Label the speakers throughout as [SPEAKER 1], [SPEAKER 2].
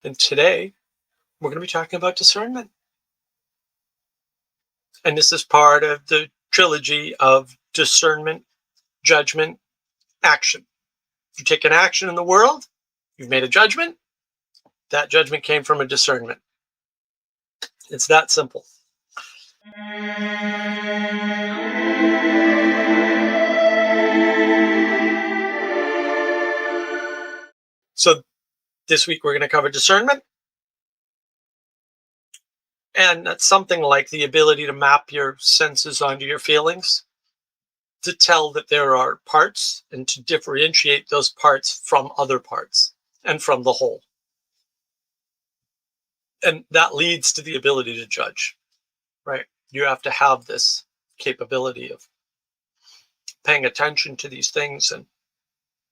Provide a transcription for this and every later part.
[SPEAKER 1] And today we're going to be talking about discernment. And this is part of the trilogy of discernment, judgment, action. You take an action in the world, you've made a judgment. That judgment came from a discernment. It's that simple. So this week we're going to cover discernment. And that's something like the ability to map your senses onto your feelings, to tell that there are parts and to differentiate those parts from other parts and from the whole. And that leads to the ability to judge, right? You have to have this capability of paying attention to these things and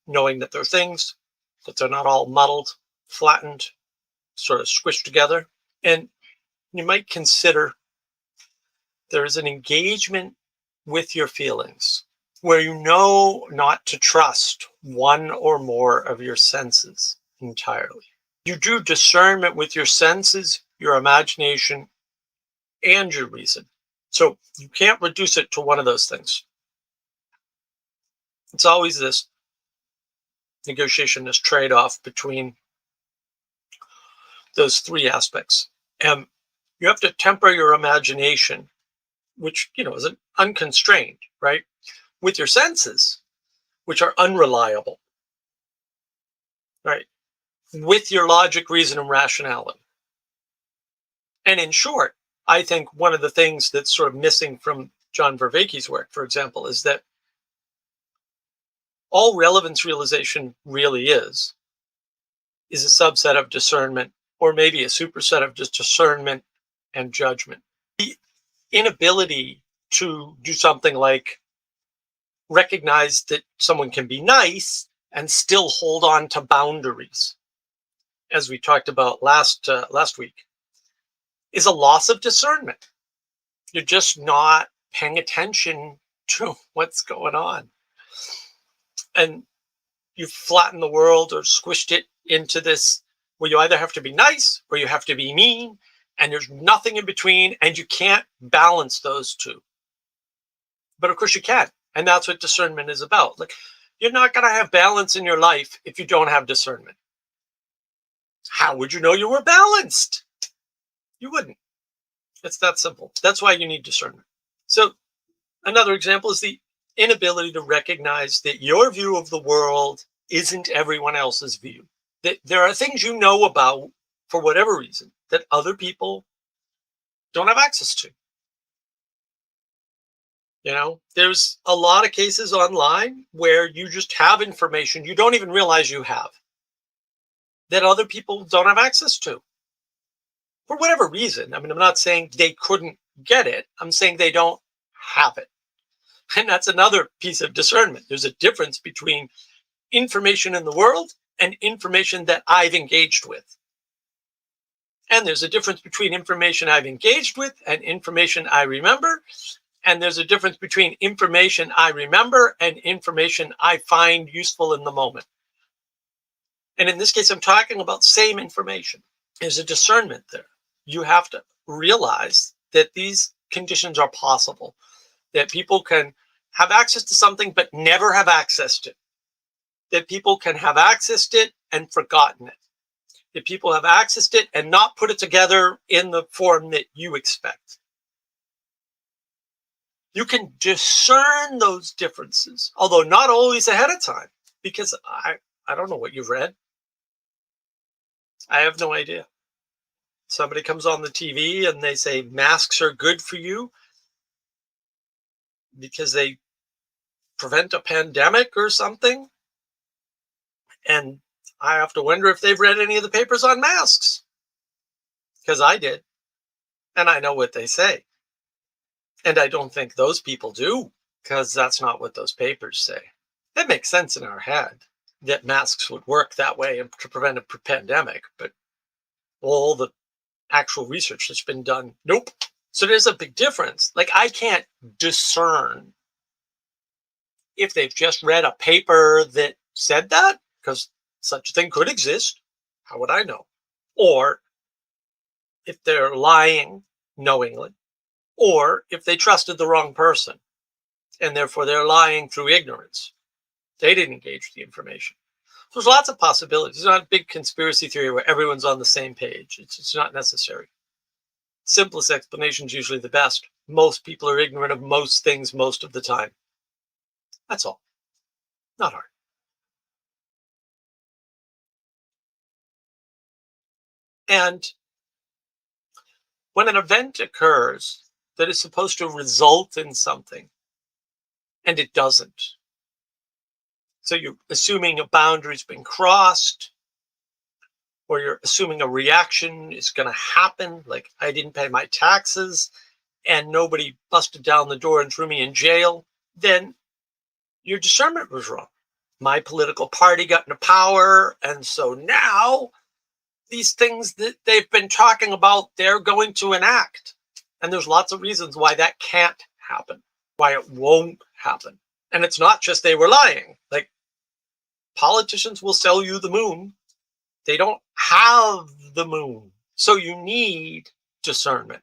[SPEAKER 1] knowing that they're things, that they're not all muddled, flattened, sort of squished together. And you might consider there is an engagement with your feelings where you know not to trust one or more of your senses entirely. You do discernment with your senses, your imagination, and your reason. So you can't reduce it to one of those things. It's always this negotiation, this trade-off between those three aspects. And you have to temper your imagination, which, is an unconstrained, right? With your senses, which are unreliable, right? With your logic, reason, and rationality. And in short, I think one of the things that's sort of missing from John Vervaeke's work, for example, is that all relevance realization really is a subset of discernment, or maybe a superset of just discernment and judgment. The inability to do something like recognize that someone can be nice and still hold on to boundaries, as we talked about last week, is a loss of discernment. You're just not paying attention to what's going on. And you've flattened the world or squished it into this where you either have to be nice or you have to be mean, and there's nothing in between, and you can't balance those two. But of course you can. And that's what discernment is about. Like, you're not going to have balance in your life if you don't have discernment. How would you know you were balanced? You wouldn't. It's that simple. That's why you need discernment. So another example is the inability to recognize that your view of the world isn't everyone else's view. That there are things you know about, for whatever reason, that other people don't have access to. There's a lot of cases online where you just have information you don't even realize you have, that other people don't have access to, for whatever reason. I mean, I'm not saying they couldn't get it. I'm saying they don't have it. And that's another piece of discernment. There's a difference between information in the world and information that I've engaged with. And there's a difference between information I've engaged with and information I remember. And there's a difference between information I remember and information I find useful in the moment. And in this case, I'm talking about same information. There's a discernment there. You have to realize that these conditions are possible, that people can have access to something but never have accessed it, that people can have accessed it and forgotten it, that people have accessed it and not put it together in the form that you expect. You can discern those differences, although not always ahead of time, because I don't know what you've read. I have no idea. Somebody comes on the TV and they say masks are good for you because they prevent a pandemic or something. And I have to wonder if they've read any of the papers on masks, because I did. And I know what they say. And I don't think those people do, because that's not what those papers say. It makes sense in our head that masks would work that way and to prevent a pandemic, but all the actual research that's been done, nope. So there's a big difference. Like, I can't discern if they've just read a paper that said that, because such a thing could exist. How would I know? or if they're lying knowingly, or if they trusted the wrong person and therefore they're lying through ignorance. They didn't engage the information. So there's lots of possibilities. It's not a big conspiracy theory where everyone's on the same page. It's not necessary. Simplest explanation is usually the best. Most people are ignorant of most things most of the time. That's all. Not hard. And when an event occurs that is supposed to result in something, and it doesn't, so you're assuming a boundary's been crossed, or you're assuming a reaction is going to happen, like I didn't pay my taxes and nobody busted down the door and threw me in jail, then your discernment was wrong. My political party got into power, and so now these things that they've been talking about, they're going to enact. And there's lots of reasons why that can't happen, why it won't happen. And it's not just they were lying. Like, politicians will sell you the moon. They don't have the moon. So you need discernment.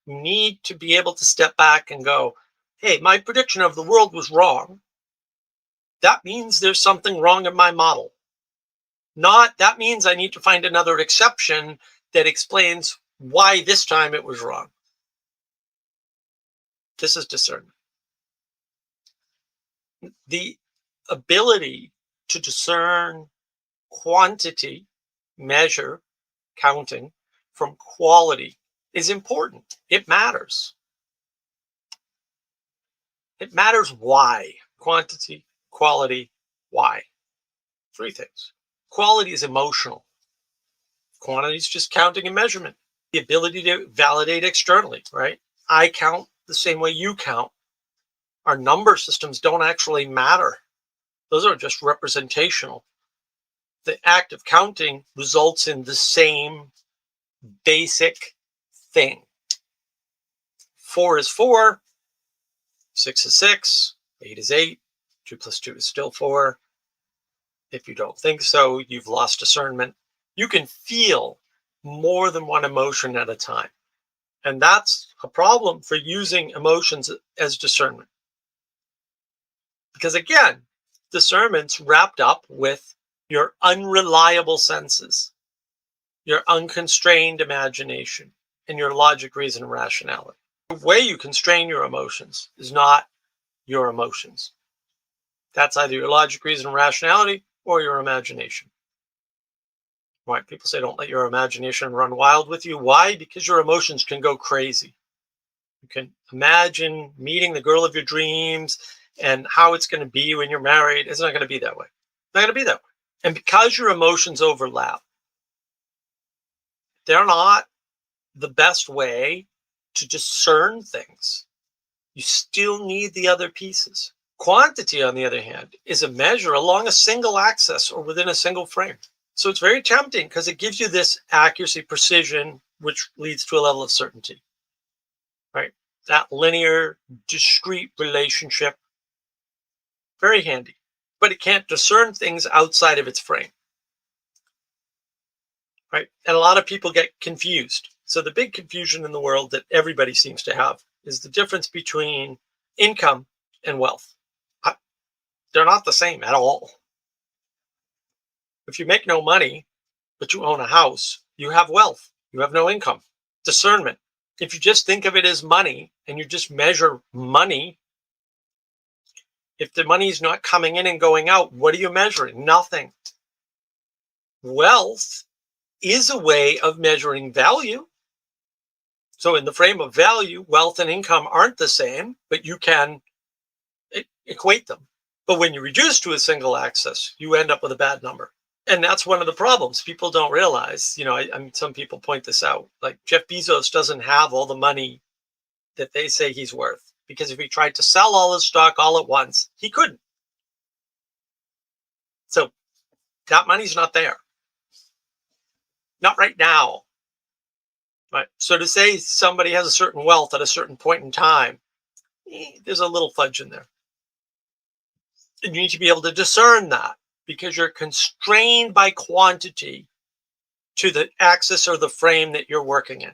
[SPEAKER 1] You need to be able to step back and go, hey, my prediction of the world was wrong. That means there's something wrong in my model. Not, that means I need to find another exception that explains why this time it was wrong. This is discernment. The ability to discern quantity, measure, counting, from quality is important. It matters. It matters why. Quantity, quality, why. Three things. Quality is emotional. Quantity is just counting and measurement. The ability to validate externally, right? I count the same way you count. Our number systems don't actually matter. Those are just representational. The act of counting results in the same basic thing. 4 is 4, 6 is 6, 8 is 8, 2 plus 2 is still 4. If you don't think so, you've lost discernment. You can feel more than one emotion at a time. And that's a problem for using emotions as discernment. Because again, discernment's wrapped up with your unreliable senses, your unconstrained imagination, and your logic, reason, and rationality. The way you constrain your emotions is not your emotions. That's either your logic, reason, and rationality or your imagination. Why people say don't let your imagination run wild with you. Why? Because your emotions can go crazy. You can imagine meeting the girl of your dreams and how it's going to be when you're married. It's not going to be that way. It's not going to be that way. And because your emotions overlap, they're not the best way to discern things. You still need the other pieces. Quantity, on the other hand, is a measure along a single axis or within a single frame. So it's very tempting because it gives you this accuracy, precision, which leads to a level of certainty, right? That linear, discrete relationship, very handy, but it can't discern things outside of its frame, right? And a lot of people get confused. So the big confusion in the world that everybody seems to have is the difference between income and wealth. They're not the same at all. If you make no money, but you own a house, you have wealth. You have no income. Discernment. If you just think of it as money and you just measure money, if the money is not coming in and going out, what are you measuring? Nothing. Wealth is a way of measuring value. So in the frame of value, wealth and income aren't the same, but you can equate them. But when you reduce to a single axis, you end up with a bad number. And that's one of the problems people don't realize. You know, I mean, some people point this out. Like Jeff Bezos doesn't have all the money that they say he's worth, because if he tried to sell all his stock all at once, he couldn't. So that money's not there. Not right now. Right. So to say somebody has a certain wealth at a certain point in time, there's a little fudge in there. And you need to be able to discern that, because you're constrained by quantity to the axis or the frame that you're working in.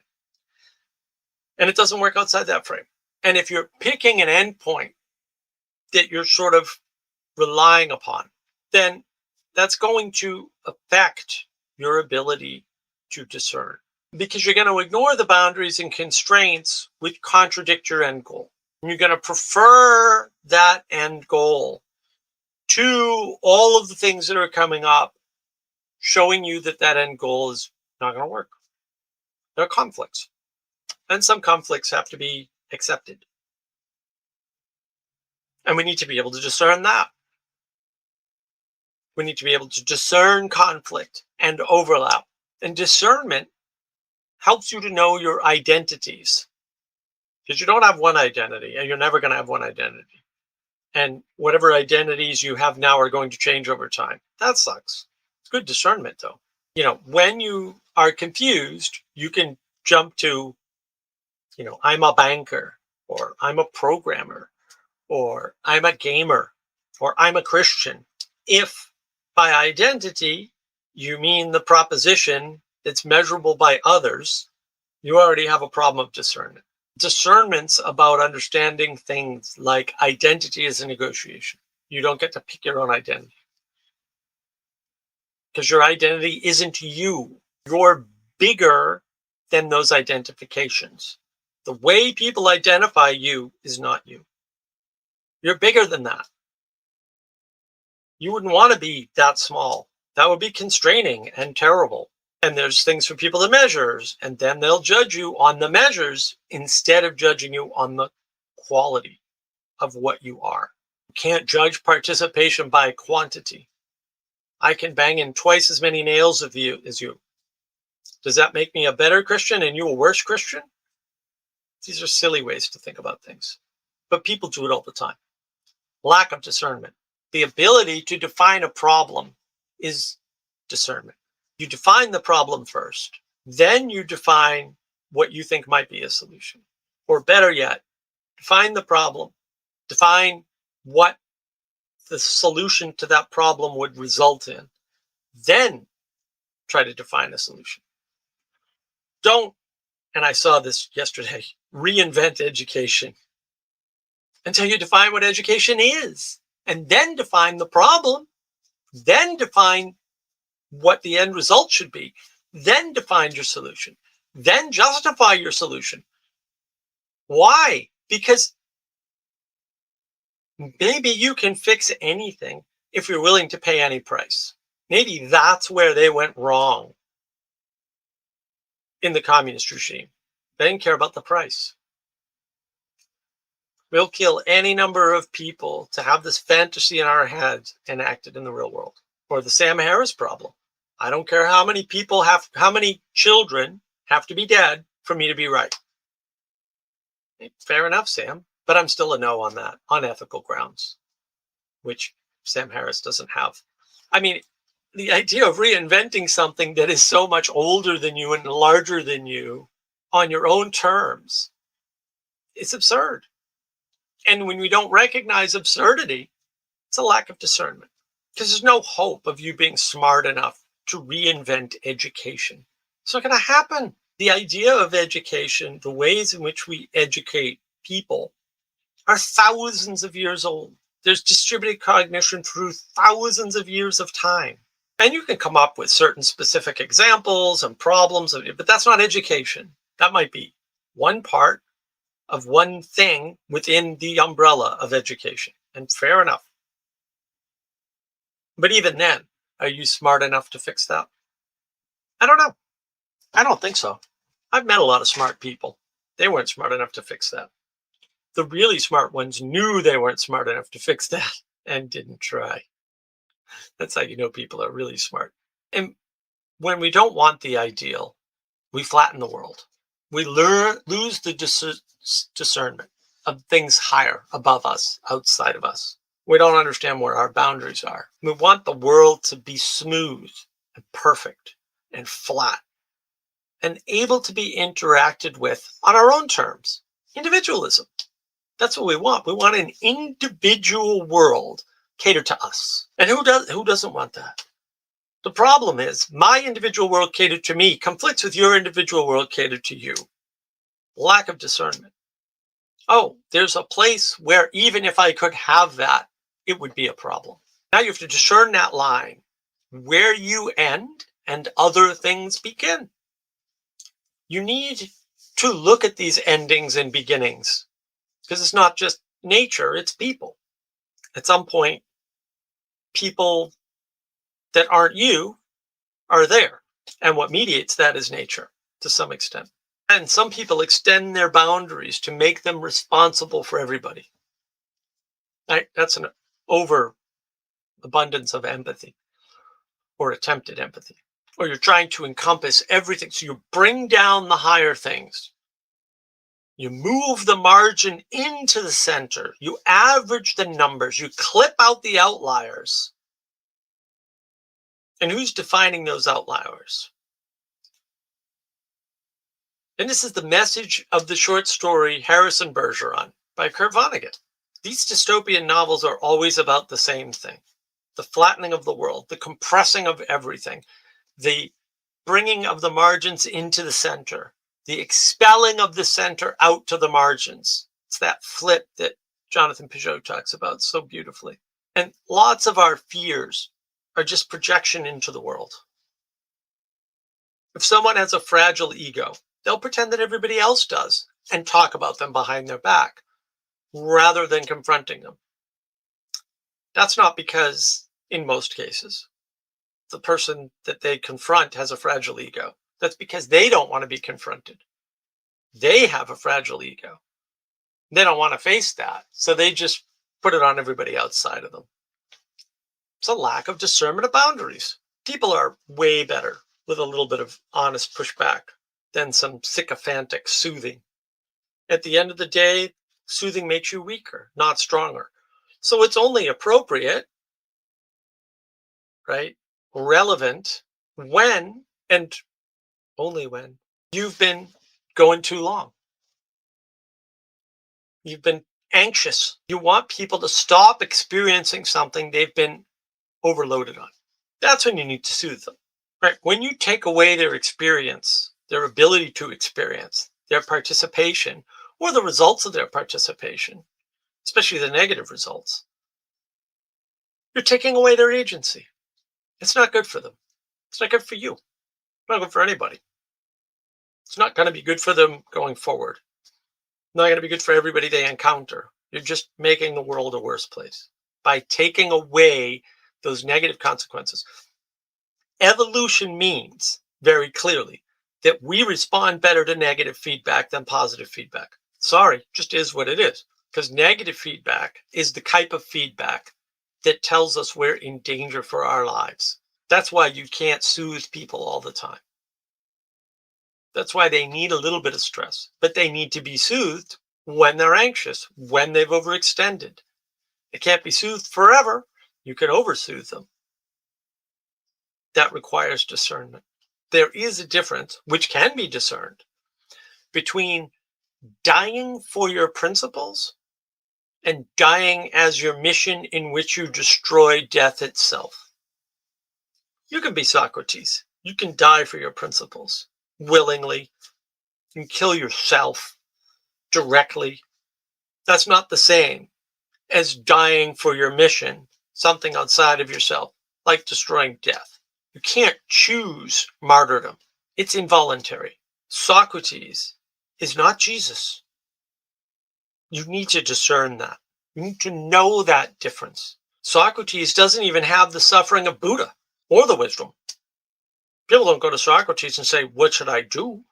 [SPEAKER 1] And it doesn't work outside that frame. And if you're picking an endpoint that you're sort of relying upon, then that's going to affect your ability to discern, because you're going to ignore the boundaries and constraints which contradict your end goal. And you're going to prefer that end goal to all of the things that are coming up, showing you that that end goal is not going to work. There are conflicts, and some conflicts have to be accepted. And we need to be able to discern that. We need to be able to discern conflict and overlap. And discernment helps you to know your identities, because you don't have one identity, and you're never going to have one identity. And whatever identities you have now are going to change over time. That sucks. It's good discernment, though. When you are confused, you can jump to, I'm a banker, or I'm a programmer, or I'm a gamer, or I'm a Christian. If by identity you mean the proposition that's measurable by others, you already have a problem of discernment. Discernment's about understanding things like identity is a negotiation. You don't get to pick your own identity, because your identity isn't you. You're bigger than those identifications. The way people identify you is not you. You're bigger than that. You wouldn't want to be that small. That would be constraining and terrible. And there's things for people to measure, and then they'll judge you on the measures instead of judging you on the quality of what you are. You can't judge participation by quantity. I can bang in twice as many nails as you. Does that make me a better Christian and you a worse Christian? These are silly ways to think about things. But people do it all the time. Lack of discernment. The ability to define a problem is discernment. You define the problem first, then you define what you think might be a solution. Or better yet, define the problem, define what the solution to that problem would result in, then try to define a solution. Don't, and I saw this yesterday, reinvent education until you define what education is, and then define the problem, then define what the end result should be, then define your solution, then justify your solution. Why? Because maybe you can fix anything if you're willing to pay any price. Maybe that's where they went wrong in the communist regime. They didn't care about the price. We'll kill any number of people to have this fantasy in our heads enacted in the real world. Or the Sam Harris problem. I don't care how many children have to be dead for me to be right. Fair enough, Sam. But I'm still a no on that, on ethical grounds, which Sam Harris doesn't have. I mean, the idea of reinventing something that is so much older than you and larger than you on your own terms is absurd. And when we don't recognize absurdity, it's a lack of discernment. Because there's no hope of you being smart enough to reinvent education. It's not going to happen. The idea of education, the ways in which we educate people, are thousands of years old. There's distributed cognition through thousands of years of time. And you can come up with certain specific examples and problems, but that's not education. That might be one part of one thing within the umbrella of education. And fair enough. But even then, are you smart enough to fix that? I don't know. I don't think so. I've met a lot of smart people. They weren't smart enough to fix that. The really smart ones knew they weren't smart enough to fix that and didn't try. That's how you know people are really smart. And when we don't want the ideal, we flatten the world. We lose the discernment of things higher, above us, outside of us. We don't understand where our boundaries are. We want the world to be smooth and perfect and flat and able to be interacted with on our own terms. Individualism. That's what we want. We want an individual world catered to us. And who doesn't want that? The problem is my individual world catered to me conflicts with your individual world catered to you. Lack of discernment. Oh, there's a place where even if I could have that, it would be a problem. Now you have to discern that line where you end and other things begin. You need to look at these endings and beginnings because it's not just nature, it's people. At some point, people that aren't you are there. And what mediates that is nature to some extent. And some people extend their boundaries to make them responsible for everybody. Right? That's an overabundance of empathy or attempted empathy. Or you're trying to encompass everything. So you bring down the higher things. You move the margin into the center. You average the numbers. You clip out the outliers. And who's defining those outliers? And this is the message of the short story Harrison Bergeron by Kurt Vonnegut. These dystopian novels are always about the same thing. The flattening of the world, the compressing of everything, the bringing of the margins into the center, the expelling of the center out to the margins. It's that flip that Jonathan Peugeot talks about so beautifully. And lots of our fears are just projection into the world. If someone has a fragile ego, they'll pretend that everybody else does and talk about them behind their back rather than confronting them. That's not because, in most cases, the person that they confront has a fragile ego. That's because they don't want to be confronted. They have a fragile ego. They don't want to face that. So they just put it on everybody outside of them. It's a lack of discernment of boundaries. People are way better with a little bit of honest pushback than some sycophantic soothing. At the end of the day, soothing makes you weaker, not stronger. So it's only appropriate, right, relevant when, and only when, you've been going too long. You've been anxious. You want people to stop experiencing something they've been overloaded on. That's when you need to soothe them. Right? When you take away their experience, their ability to experience, their participation, or the results of their participation, especially the negative results, you're taking away their agency. It's not good for them. It's not good for you. It's not good for anybody. It's not going to be good for them going forward. Not going to be good for everybody they encounter. You're just making the world a worse place by taking away those negative consequences. Evolution means very clearly that we respond better to negative feedback than positive feedback. Sorry, just is what it is. Because negative feedback is the type of feedback that tells us we're in danger for our lives. That's why you can't soothe people all the time. That's why they need a little bit of stress, but they need to be soothed when they're anxious, when they've overextended. It can't be soothed forever. You can oversoothe them. That requires discernment. There is a difference, which can be discerned, between dying for your principles and dying as your mission in which you destroy death itself. You can be Socrates. You can die for your principles willingly. You can kill yourself directly. That's not the same as dying for your mission, something outside of yourself, like destroying death. You can't choose martyrdom. It's involuntary. Socrates is not Jesus. You need to discern that. You need to know that difference. Socrates doesn't even have the suffering of Buddha or the wisdom. People don't go to Socrates and say, what should I do?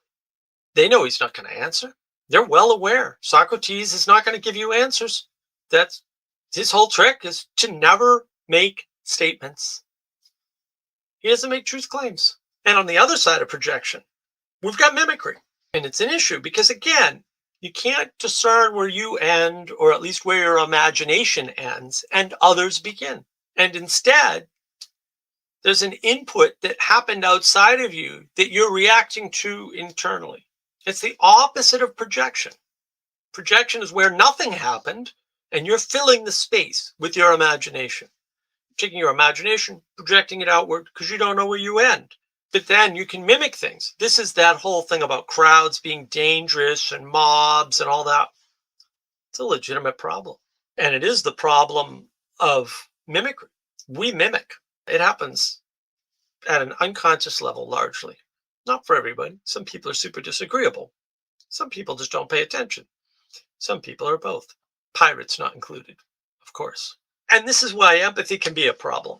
[SPEAKER 1] They know he's not going to answer. They're well aware Socrates is not going to give you answers. That's his whole trick, is to never make statements. He doesn't make truth claims. And on the other side of projection, we've got mimicry. And it's an issue because, again, you can't discern where you end, or at least where your imagination ends and others begin. And instead, there's an input that happened outside of you that you're reacting to internally. It's the opposite of projection. Projection is where nothing happened and you're filling the space with your imagination. taking your imagination, projecting it outward because you don't know where you end. But then you can mimic things. This is that whole thing about crowds being dangerous and mobs and all that. It's a legitimate problem. And it is the problem of mimicry. We mimic. It happens at an unconscious level largely. Not for everybody. Some people are super disagreeable. Some people just don't pay attention. Some people are both. Pirates not included, of course. And this is why empathy can be a problem.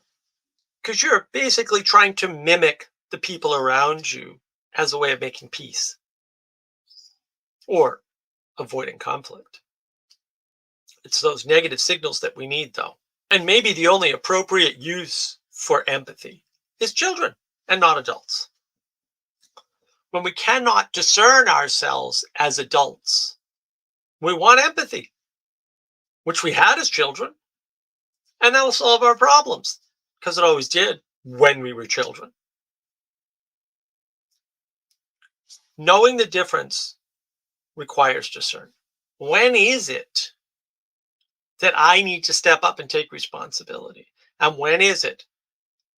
[SPEAKER 1] Because you're basically trying to mimic the people around you as a way of making peace or avoiding conflict. It's those negative signals that we need, though. And maybe the only appropriate use for empathy is children and not adults. When we cannot discern ourselves as adults, we want empathy, which we had as children, and that'll solve our problems, because it always did when we were children. Knowing the difference requires discernment. When is it that I need to step up and take responsibility? And when is it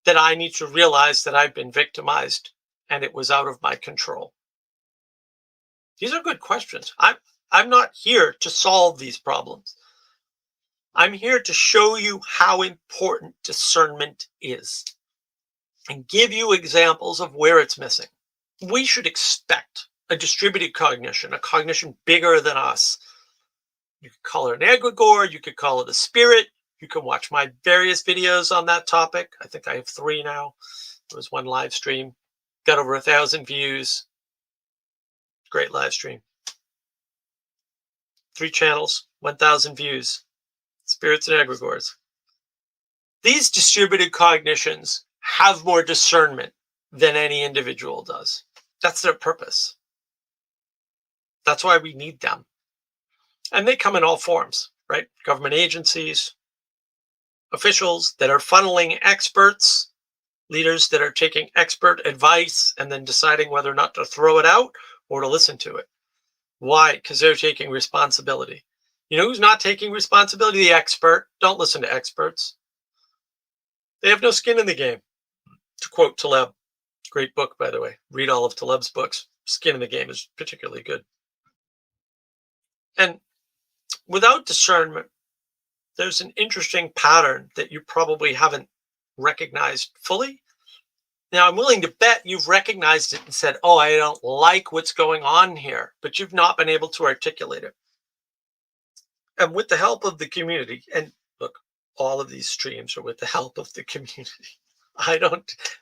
[SPEAKER 1] that I need to realize that I've been victimized and it was out of my control? These are good questions. I'm not here to solve these problems. I'm here to show you how important discernment is and give you examples of where it's missing. We should expect a distributed cognition, a cognition bigger than us. You could call it an egregore, you could call it a spirit. You can watch my various videos on that topic. I think I have 3 now. There was one live stream, got over 1,000 views. Great live stream. 3 channels, 1,000 views. Spirits and egregores. These distributed cognitions have more discernment than any individual does. That's their purpose. That's why we need them. And they come in all forms, right? Government agencies, officials that are funneling experts, leaders that are taking expert advice and then deciding whether or not to throw it out or to listen to it. Why? Because they're taking responsibility. You know who's not taking responsibility? The expert. Don't listen to experts. They have no skin in the game. To quote Taleb, great book, by the way. Read all of Taleb's books. Skin in the game is particularly good. And without discernment, there's an interesting pattern that you probably haven't recognized fully. Now, I'm willing to bet you've recognized it and said, oh, I don't like what's going on here, but you've not been able to articulate it. And with the help of the community, and look, all of these streams are with the help of the community.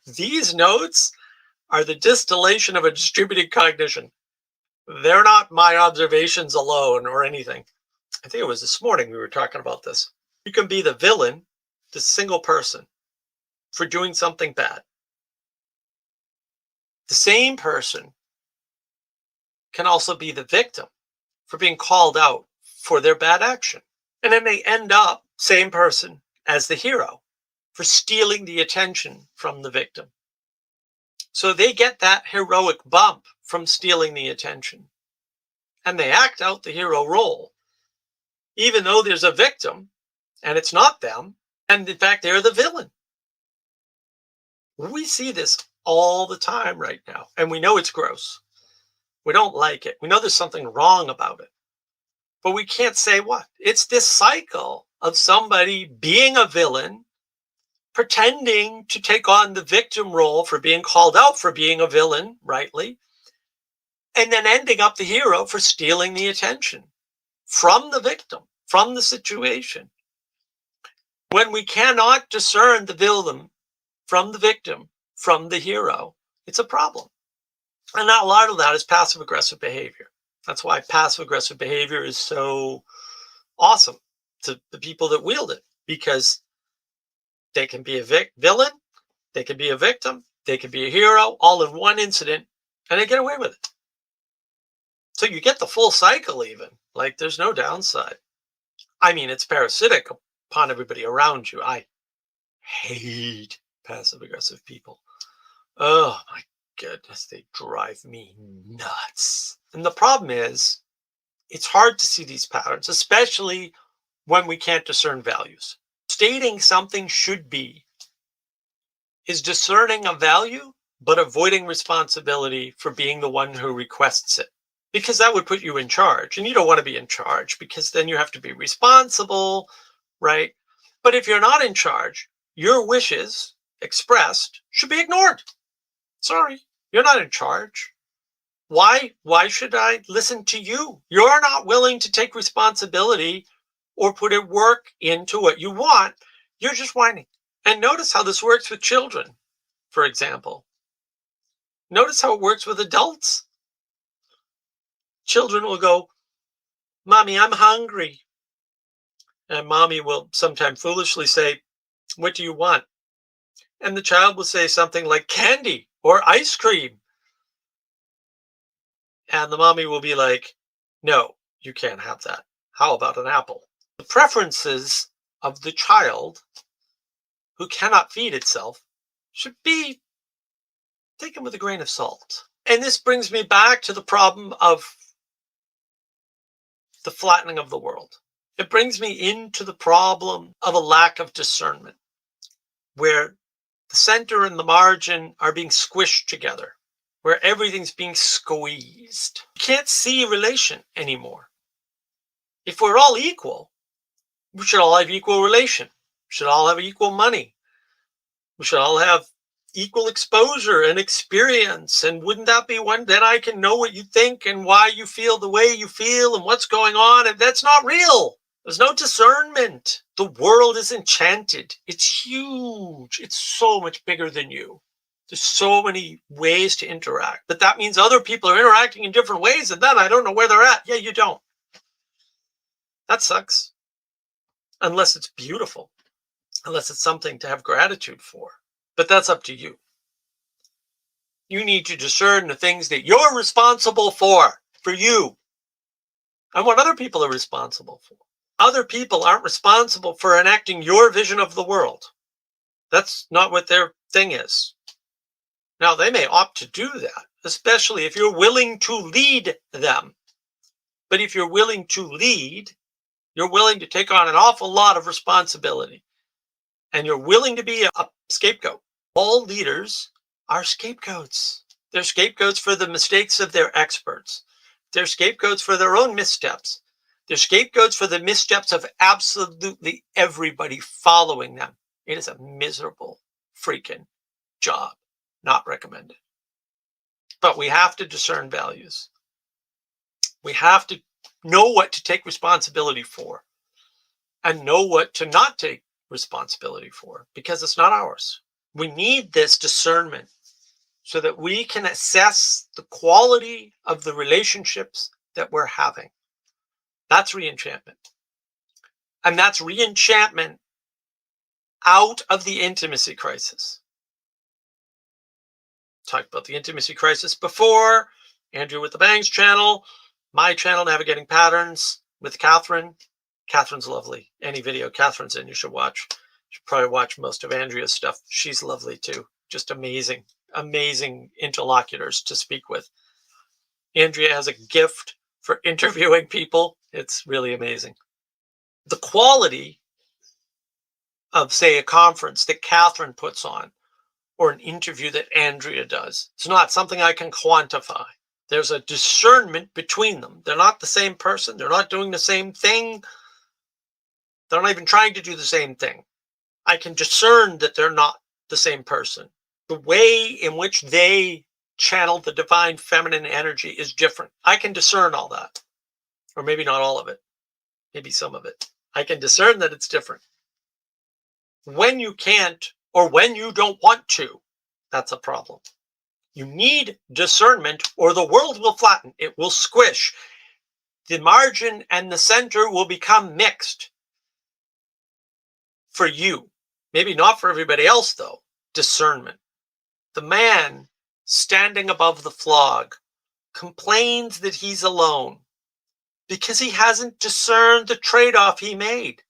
[SPEAKER 1] These notes are the distillation of a distributed cognition. They're not my observations alone or anything. I think it was this morning we were talking about this. You can be the villain, the single person, for doing something bad. The same person can also be the victim for being called out for their bad action. And then they end up, same person, as the hero for stealing the attention from the victim. So they get that heroic bump from stealing the attention. And they act out the hero role, even though there's a victim and it's not them. And in fact, they're the villain. We see this all the time right now. And we know it's gross. We don't like it. We know there's something wrong about it. But we can't say what. It's this cycle of somebody being a villain, pretending to take on the victim role for being called out for being a villain, rightly, and then ending up the hero for stealing the attention from the victim, from the situation. When we cannot discern the villain from the victim, from the hero, it's a problem. And a lot of that is passive-aggressive behavior. That's why passive-aggressive behavior is so awesome to the people that wield it, because they can be a villain, they can be a victim, they can be a hero, all in one incident, and they get away with it. So you get the full cycle even. Like, there's no downside. I mean, it's parasitic upon everybody around you. I hate passive-aggressive people. Oh, my goodness, they drive me nuts. And the problem is, it's hard to see these patterns, especially when we can't discern values. stating something should be is discerning a value, but avoiding responsibility for being the one who requests it. Because that would put you in charge, and you don't want to be in charge because then you have to be responsible, right? But if you're not in charge, your wishes expressed should be ignored. Sorry, you're not in charge. Why should I listen to you? You're not willing to take responsibility or put a work into what you want. You're just whining. And notice how this works with children, for example. Notice how it works with adults. Children will go, "Mommy, I'm hungry." And mommy will sometimes foolishly say, "What do you want?" And the child will say something like candy or ice cream. And the mommy will be like, "No, you can't have that. How about an apple?" The preferences of the child who cannot feed itself should be taken with a grain of salt. And this brings me back to the problem of the flattening of the world. It brings me into the problem of a lack of discernment, where the center and the margin are being squished together, where everything's being squeezed. You can't see relation anymore. If we're all equal, we should all have equal relation. We should all have equal money. We should all have equal exposure and experience. And wouldn't that be one? Then I can know what you think and why you feel the way you feel and what's going on. And that's not real. There's no discernment. The world is enchanted. It's huge. It's so much bigger than you. There's so many ways to interact. But that means other people are interacting in different ways. And then I don't know where they're at. Yeah, you don't. That sucks. Unless it's beautiful. Unless it's something to have gratitude for. But that's up to you. You need to discern the things that you're responsible for you, and what other people are responsible for. Other people aren't responsible for enacting your vision of the world. That's not what their thing is. Now, they may opt to do that, especially if you're willing to lead them. But if you're willing to lead, you're willing to take on an awful lot of responsibility. And you're willing to be a scapegoat. All leaders are scapegoats. They're scapegoats for the mistakes of their experts. They're scapegoats for their own missteps. They're scapegoats for the missteps of absolutely everybody following them. It is a miserable freaking job. Not recommended. But we have to discern values. We have to know what to take responsibility for and know what to not take responsibility for, because it's not ours. We need this discernment so that we can assess the quality of the relationships that we're having. That's reenchantment. And that's reenchantment out of the intimacy crisis. Talked about the intimacy crisis before. Andrew with the Bangs channel, my channel, Navigating Patterns with Catherine. Catherine's lovely. Any video Catherine's in, you should watch. You should probably watch most of Andrea's stuff. She's lovely too. Just amazing, amazing interlocutors to speak with. Andrea has a gift for interviewing people. It's really amazing. The quality of, say, a conference that Catherine puts on or an interview that Andrea does, it's not something I can quantify. There's a discernment between them. They're not the same person. They're not doing the same thing. They're not even trying to do the same thing. I can discern that they're not the same person. The way in which they channel the divine feminine energy is different. I can discern all that. Or maybe not all of it. Maybe some of it. I can discern that it's different. When you can't, or when you don't want to, that's a problem. You need discernment or the world will flatten. It will squish. The margin and the center will become mixed. For you. Maybe not for everybody else, though. Discernment. The man standing above the flog complains that he's alone because he hasn't discerned the trade-off he made.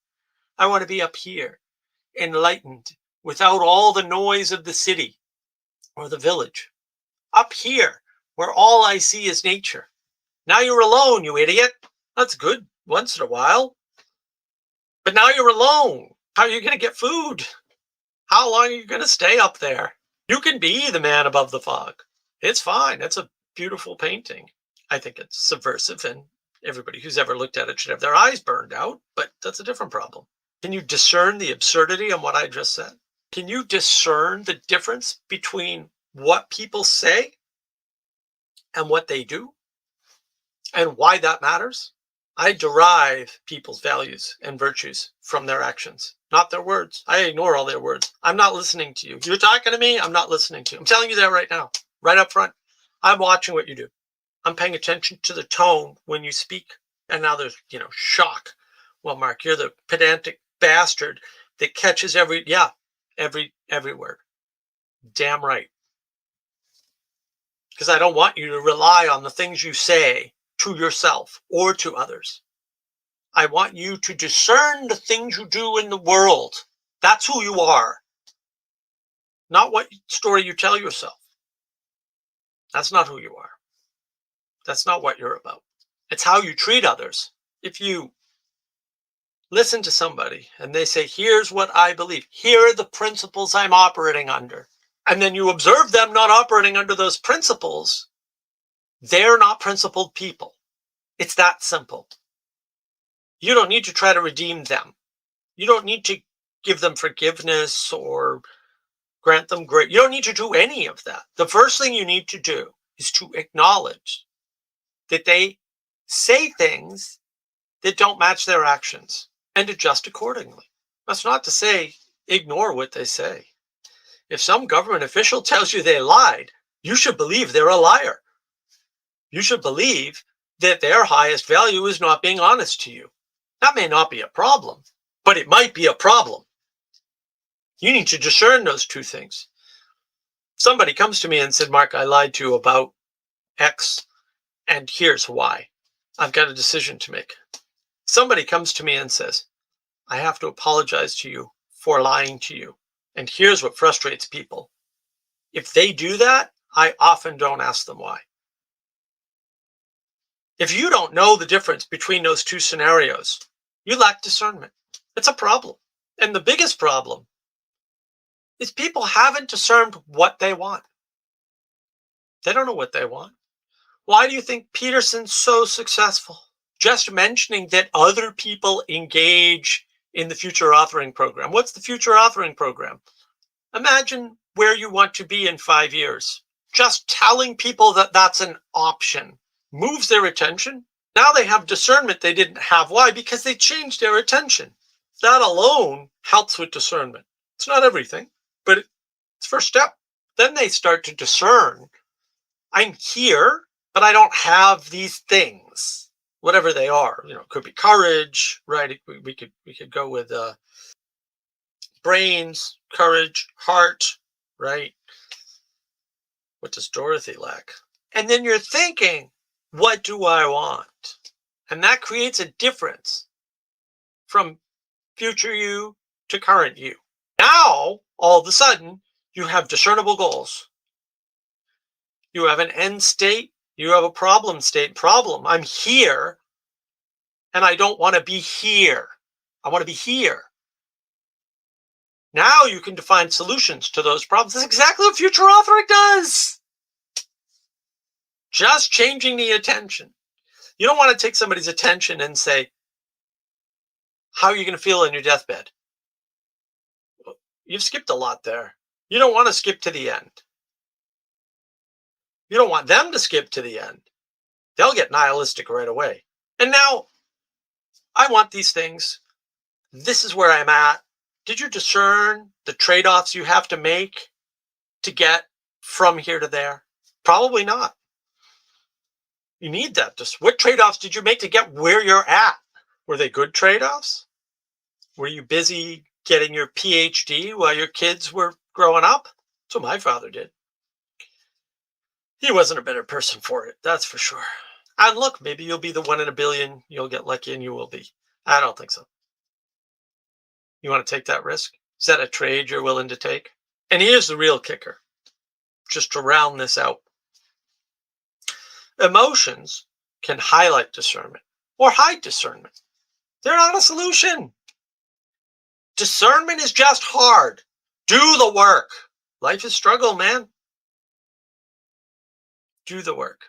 [SPEAKER 1] I want to be up here, enlightened, without all the noise of the city or the village. Up here, where all I see is nature. Now you're alone, you idiot. That's good once in a while. But now you're alone. How are you going to get food? How long are you going to stay up there? You can be the man above the fog. It's fine. It's a beautiful painting. I think it's subversive, and everybody who's ever looked at it should have their eyes burned out, but that's a different problem. Can you discern the absurdity of what I just said? Can you discern the difference between what people say and what they do and why that matters? I derive people's values and virtues from their actions, not their words. I ignore all their words. I'm not listening to you. You're talking to me. I'm not listening to you. I'm telling you that right now, right up front. I'm watching what you do. I'm paying attention to the tone when you speak. And now there's, shock. Well, Mark, you're the pedantic bastard that catches every word. Damn right. Because I don't want you to rely on the things you say to yourself or to others. I want you to discern the things you do in the world. That's who you are. Not what story you tell yourself. That's not who you are. That's not what you're about. It's how you treat others. If you listen to somebody and they say, here's what I believe, here are the principles I'm operating under, and then you observe them not operating under those principles, they're not principled people. It's that simple. You don't need to try to redeem them. You don't need to give them forgiveness or grant them grace. You don't need to do any of that. The first thing you need to do is to acknowledge that they say things that don't match their actions and adjust accordingly. That's not to say ignore what they say. If some government official tells you they lied, you should believe they're a liar. You should believe that their highest value is not being honest to you. That may not be a problem, but it might be a problem. You need to discern those two things. Somebody comes to me and said, Mark, I lied to you about X, and here's why. I've got a decision to make. Somebody comes to me and says, I have to apologize to you for lying to you. And here's what frustrates people. If they do that, I often don't ask them why. If you don't know the difference between those two scenarios, you lack discernment. It's a problem. And the biggest problem is people haven't discerned what they want. They don't know what they want. Why do you think Peterson's so successful? Just mentioning that other people engage in the future authoring program. What's the future authoring program? Imagine where you want to be in 5 years. Just telling people that that's an option moves their attention. Now they have discernment they didn't have. Why? Because they changed their attention. That alone helps with discernment. It's not everything, but it's the first step. Then they start to discern. I'm here, but I don't have these things, whatever they are. It could be courage, right? We could go with brains, courage, heart, right? What does Dorothy lack? And then you're thinking, what do I want? And that creates a difference from future you to current you. Now, all of a sudden, you have discernible goals. You have an end state. You have a problem state. Problem. I'm here, and I don't want to be here. I want to be here. Now you can define solutions to those problems. That's exactly what future authoring does. Just changing the attention. You don't want to take somebody's attention and say, how are you going to feel in your deathbed? You've skipped a lot there. You don't want to skip to the end. You don't want them to skip to the end. They'll get nihilistic right away. And now, I want these things. This is where I'm at. Did you discern the trade-offs you have to make to get from here to there? Probably not. You need that. What trade-offs did you make to get where you're at? Were they good trade-offs? Were you busy getting your PhD while your kids were growing up? That's what my father did. He wasn't a better person for it, that's for sure. And look, maybe you'll be the 1 in a billion. You'll get lucky and you will be. I don't think so. You want to take that risk? Is that a trade you're willing to take? And here's the real kicker, just to round this out. Emotions can highlight discernment or hide discernment. They're not a solution. Discernment is just hard. Do the work. Life is struggle, man. Do the work.